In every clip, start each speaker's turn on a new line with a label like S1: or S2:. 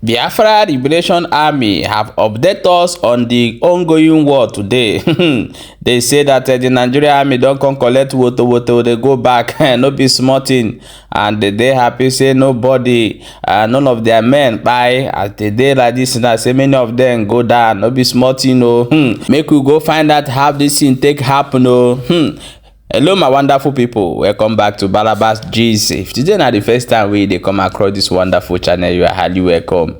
S1: Biafra Liberation Army have updated us on the ongoing war today. They say that the Nigerian army don't come collect Woto-Woto, they go back, no be small thing. And they happy say nobody, none of their men buy as the day like this. Now say many of them go down, no be small thing. No, make we go find out how this thing take happen. No, hello my wonderful people, welcome back to Balabas G's. If today na the first time they come across this wonderful channel, you are highly welcome.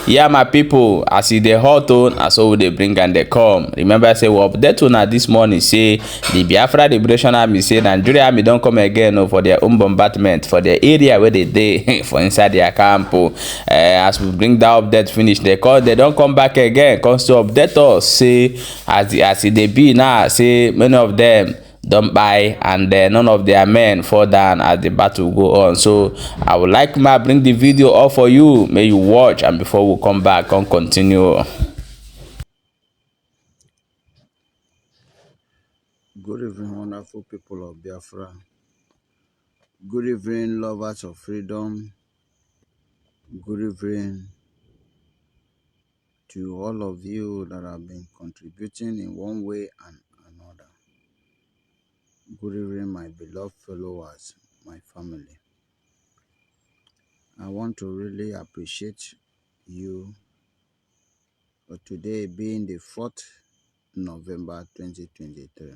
S1: Yeah my people, as e dey hot on, as so they bring and they come. Remember say we update una this morning say the Biafra Liberation Army say Nigeria army don't come again for their own bombardment for the area where they dey for inside their camp. As we bring that update finish, they don't come back again, come to update us say as they be now, say many of them don't buy and none of their men fall down as the battle go on. So I would like to bring the video up for you, may you watch, and before we come back and continue.
S2: Good evening, wonderful people of Biafra. Good evening, lovers of freedom. Good evening to all of you that have been contributing in one way and another. Good evening, my beloved followers, my family. I want to really appreciate you for today being the 4th November 2023.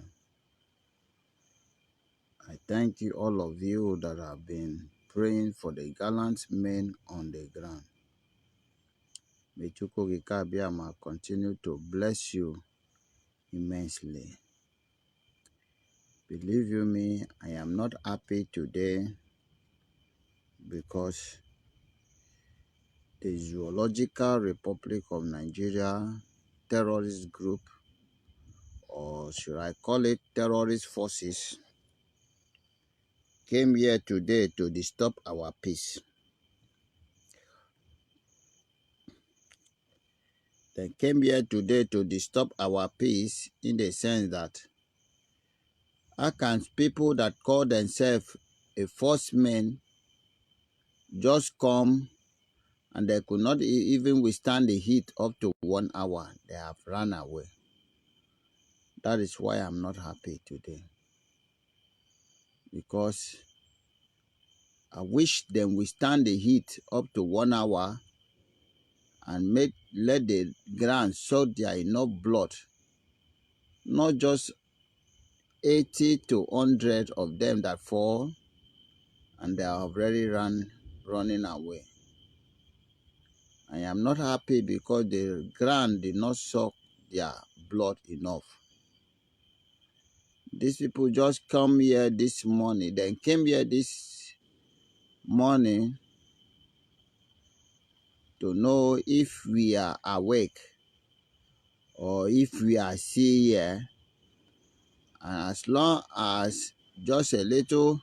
S2: I thank you, all of you that have been praying for the gallant men on the ground. May Chukwukabiyama continue to bless you immensely. Believe you me, I am not happy today because the Zoological Republic of Nigeria terrorist group, or should I call it terrorist forces, came here today to disturb our peace. They came here today to disturb our peace in the sense that how can people that call themselves a first man just come and they could not even withstand the heat up to 1 hour? They have run away. That is why I'm not happy today. Because I wish them withstand the heat up to 1 hour and let the ground soak their enough blood. Not just 80 to 100 of them that fall and they are already running away. I am not happy because the ground did not soak their blood enough. These people just come here this morning. They came here this morning to know if we are awake or if we are still here. And as long as just a little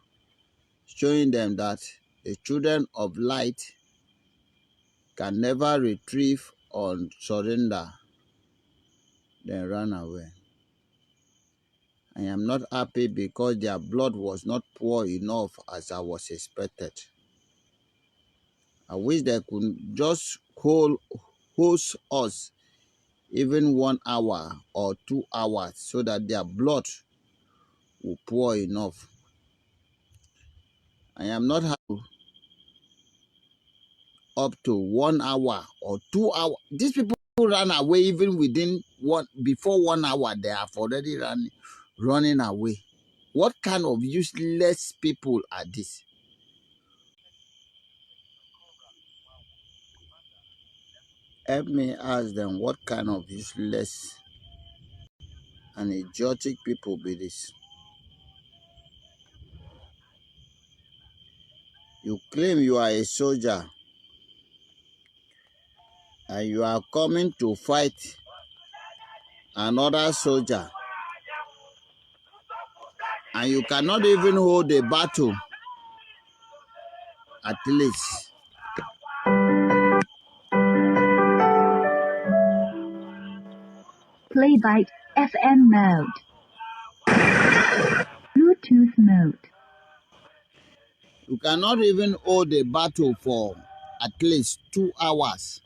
S2: showing them that the children of light can never retrieve or surrender, then run away. I am not happy because their blood was not poor enough as I was expected. I wish they could just host us even 1 hour or 2 hours so that their blood will pour enough. I am not happy up to 1 hour or 2 hours. These people ran away even before 1 hour. They have already running away. What kind of useless people are these? Help me ask them what kind of useless and idiotic people be this. You claim you are a soldier and you are coming to fight another soldier and you cannot even hold a battle at least.
S3: Playback FM mode. Bluetooth mode.
S2: You cannot even hold a battle for at least 2 hours.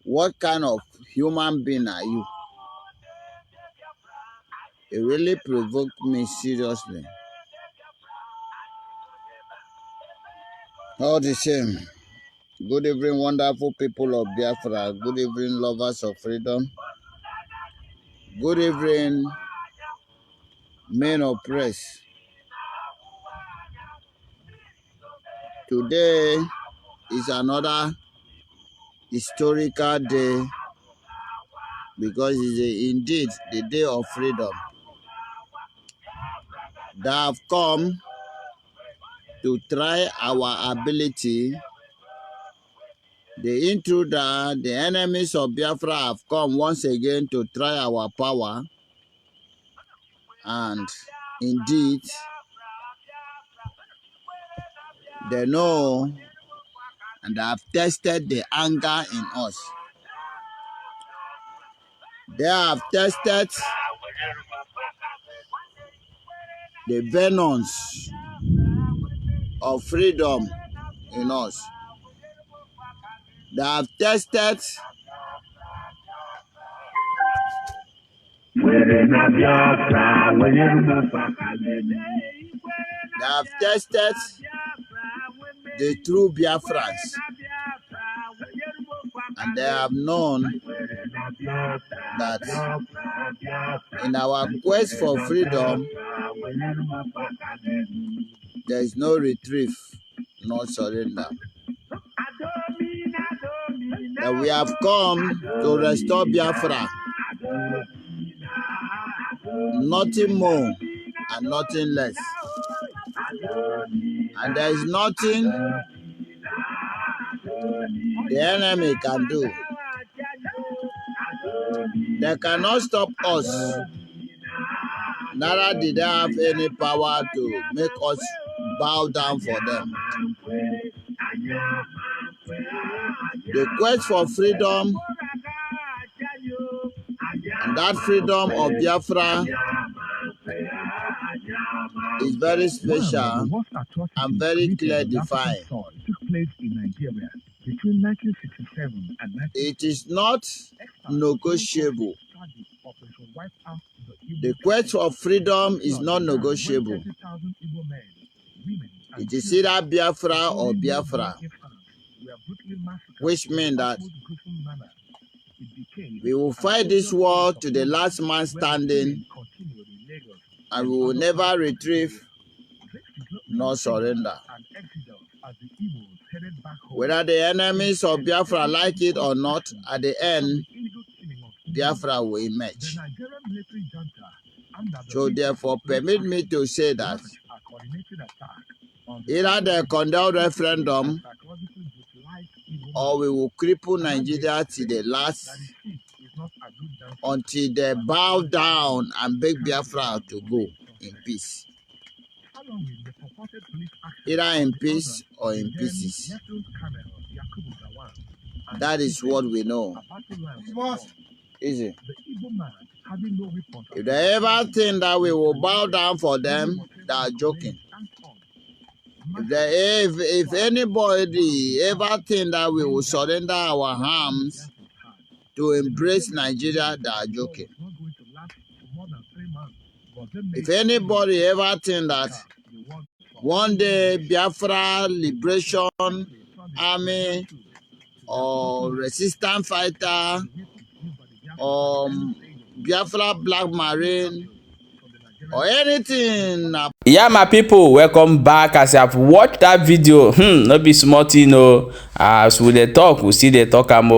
S2: What kind of human being are you? It really provoked me seriously. All the same, good evening, wonderful people of Biafra. Good evening, lovers of freedom. Good evening, men oppressed. Today is another historical day because it's indeed the day of freedom that have come to try our ability. The intruder, the enemies of Biafra have come once again to try our power, and indeed they know and have tested the anger in us. They have tested the venoms of freedom in us. They have tested the true Biafrans, and they have known that in our quest for freedom, there is no retrieve, no surrender. That we have come to restore Biafra, nothing more and nothing less. And there is nothing the enemy can do. They cannot stop us. Neither did they have any power to make us bow down for them. The quest for freedom, and that freedom of Biafra, is very special and very clear defined. It is not negotiable. The quest for freedom is not negotiable. It is either Biafra or Biafra, which means that we will fight this war to the last man standing, and we will never retrieve nor surrender. Whether the enemies of Biafra like it or not, at the end, Biafra will emerge. So therefore, permit me to say that either they conduct referendum or we will cripple Nigeria to the last until they bow down and beg Biafra to go in peace. Either in peace or in pieces. That is what we know. Easy. If they ever think that we will bow down for them, they are joking. If anybody ever think that we will surrender our arms to embrace Nigeria, they are joking. If anybody ever think that one day Biafra Liberation Army or resistance fighter or Biafra Black Marine or anything.
S1: Yeah, my people, welcome back. As you have watched that video, no be small thing, no. As we dey talk, we see they talk am.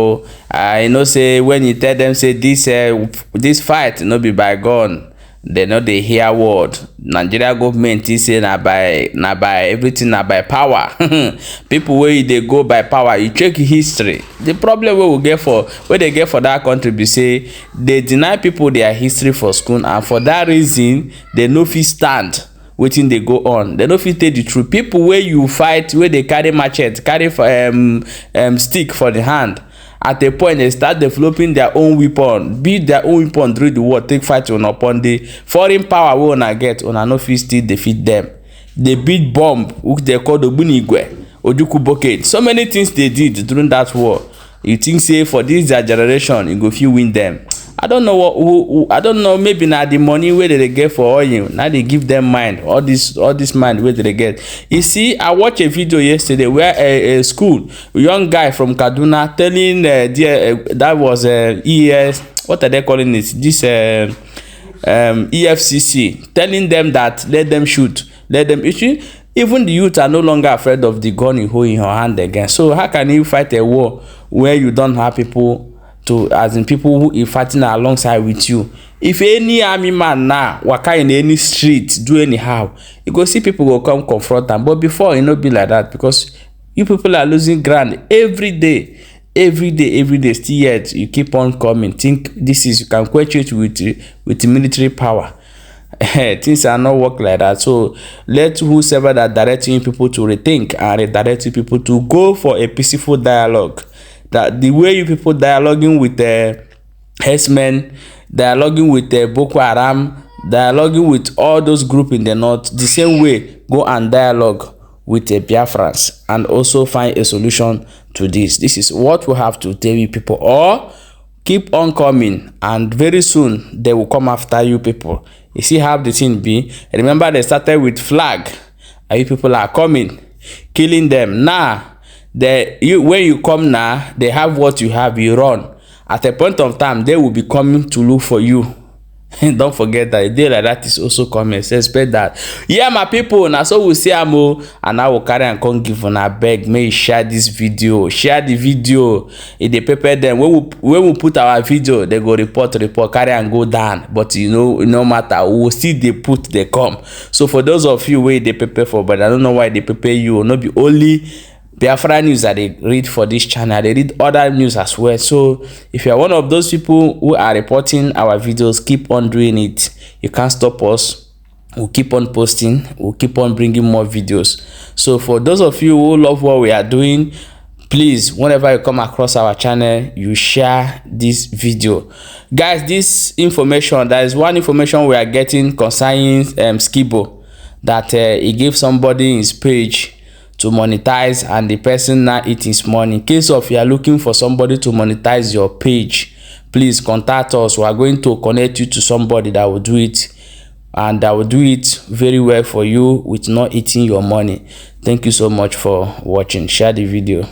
S1: I know say when you tell them say this fight no be by gun, they no dey hear word. Nigeria government is say na by everything na by power. People wey dey go by power, you check history. The problem wey they get for that country be say they deny people their history for school, and for that reason they no fit stand wetin dey go on. They no fit tell the truth. People wey you fight, wey dey carry machete, carry stick for the hand, at a point they start developing their own weapon, build their own weapon through the world, take fight una upon the foreign power wey una get. Una no fit still defeat them. They build bomb which they call the Ogbunigwe. Ojukwu Bokeh. So many things they did during that war. You think say for this their generation you go fit win them? I don't know what I don't know, maybe na the money wey they get for oil now they give them mind, all this mind wey they get. You see, I watched a video yesterday where a school young guy from Kaduna telling that was ES, what are they calling it, this EFCC, telling them that let them shoot, let them issue. Even the youth are no longer afraid of the gun you hold in your hand again. So how can you fight a war where you don't have people to, as in people who are fighting alongside with you? If any army man now waka in any street do anyhow, you go see people go come confront them. But before, it not be like that, because you people are losing ground every day. Every day, still yet you keep on coming. Think this is, you can quench it with military power. Things are not work like that. So let whosoever that directing people to rethink and redirecting people to go for a peaceful dialogue. That the way you people dialoguing with the herdsmen, dialoguing with the Boko Haram, dialoguing with all those groups in the north, the same way go and dialogue with the Biafrans and also find a solution to this. This is what we have to tell you people, or keep on coming and very soon they will come after you people. You see how the thing be. Remember, they started with flag and you people are coming, killing them. Now when you come now, they have what you have, you run. At a point of time they will be coming to look for you. Don't forget that a day like that is also coming. So expect that. Yeah, my people, now so we see amo, and I will carry and come give on a beg. May you share this video. Share the video. If they prepare them, when we put our video, they go report, carry and go down. But you know, no matter, we will still they put, they come. So for those of you where they prepare for, but I don't know why they prepare you, not be only Biafra news that they read for this channel, they read other news as well. So if you are one of those people who are reporting our videos, keep on doing it. You can't stop us. We'll keep on posting, we'll keep on bringing more videos. So for those of you who love what we are doing, please, whenever you come across our channel, you share this video. Guys, this information, there is one information we are getting concerning Skibo, that he gave somebody his page to monetize and the person now eat his money. In case of you are looking for somebody to monetize your page, please contact us. We are going to connect you to somebody that will do it, and that will do it very well for you with not eating your money. Thank you so much for watching. Share the video.